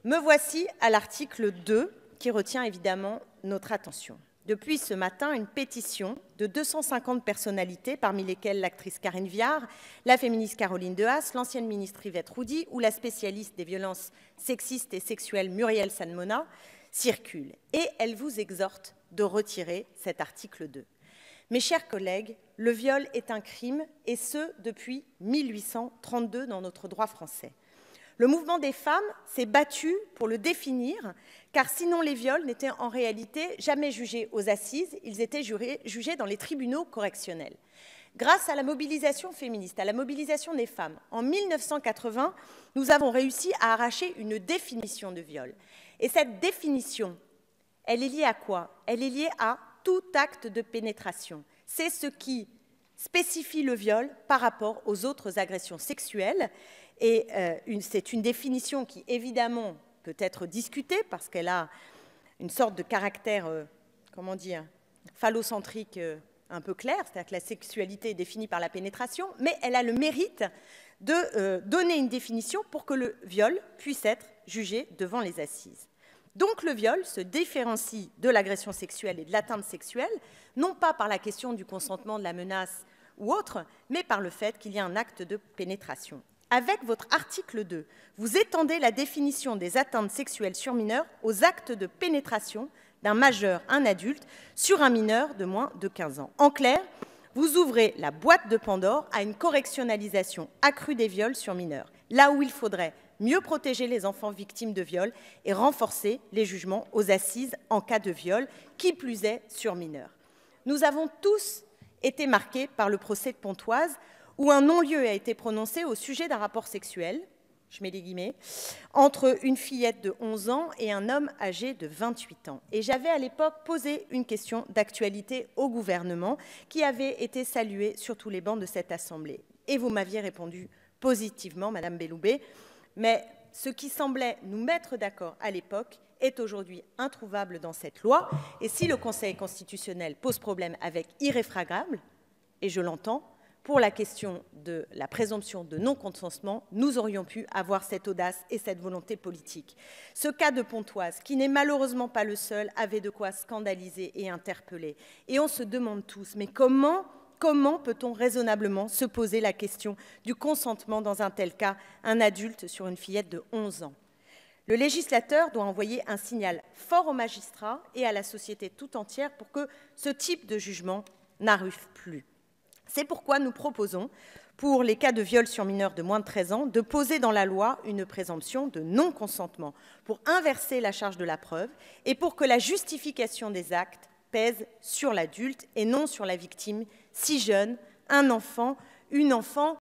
Me voici à l'article 2 qui retient évidemment notre attention. Depuis ce matin, une pétition de 250 personnalités, parmi lesquelles l'actrice Karine Viard, la féministe Caroline Dehaas, l'ancienne ministre Yvette Roudy ou la spécialiste des violences sexistes et sexuelles Muriel Salmona, circule. Et elle vous exhorte de retirer cet article 2. Mes chers collègues, le viol est un crime, et ce, depuis 1832 dans notre droit français. Le mouvement des femmes s'est battu pour le définir, car sinon les viols n'étaient en réalité jamais jugés aux assises, ils étaient jugés dans les tribunaux correctionnels. Grâce à la mobilisation féministe, à la mobilisation des femmes, en 1980, nous avons réussi à arracher une définition de viol. Et cette définition, elle est liée à quoi? Elle est liée à tout acte de pénétration. C'est ce qui spécifie le viol par rapport aux autres agressions sexuelles. Et c'est une définition qui, évidemment, peut être discutée parce qu'elle a une sorte de caractère, comment dire, phallocentrique un peu clair, c'est-à-dire que la sexualité est définie par la pénétration, mais elle a le mérite de donner une définition pour que le viol puisse être jugé devant les assises. Donc le viol se différencie de l'agression sexuelle et de l'atteinte sexuelle, non pas par la question du consentement, de la menace ou autre, mais par le fait qu'il y a un acte de pénétration. Avec votre article 2, vous étendez la définition des atteintes sexuelles sur mineurs aux actes de pénétration d'un majeur, un adulte, sur un mineur de moins de 15 ans. En clair, vous ouvrez la boîte de Pandore à une correctionnalisation accrue des viols sur mineurs, là où il faudrait mieux protéger les enfants victimes de viols et renforcer les jugements aux assises en cas de viol, qui plus est sur mineurs. Nous avons tous été marqués par le procès de Pontoise, où un non-lieu a été prononcé au sujet d'un rapport sexuel, je mets des guillemets, entre une fillette de 11 ans et un homme âgé de 28 ans. Et j'avais à l'époque posé une question d'actualité au gouvernement qui avait été saluée sur tous les bancs de cette Assemblée. Et vous m'aviez répondu positivement, Madame Belloubet, mais ce qui semblait nous mettre d'accord à l'époque est aujourd'hui introuvable dans cette loi. Et si le Conseil constitutionnel pose problème avec irréfragable, et je l'entends, pour la question de la présomption de non-consentement, nous aurions pu avoir cette audace et cette volonté politique. Ce cas de Pontoise, qui n'est malheureusement pas le seul, avait de quoi scandaliser et interpeller. Et on se demande tous, mais comment peut-on raisonnablement se poser la question du consentement dans un tel cas, un adulte sur une fillette de 11 ans? Le législateur doit envoyer un signal fort aux magistrats et à la société tout entière pour que ce type de jugement n'arrive plus. C'est pourquoi nous proposons, pour les cas de viol sur mineurs de moins de 13 ans, de poser dans la loi une présomption de non-consentement pour inverser la charge de la preuve et pour que la justification des actes pèse sur l'adulte et non sur la victime si jeune, un enfant, une enfant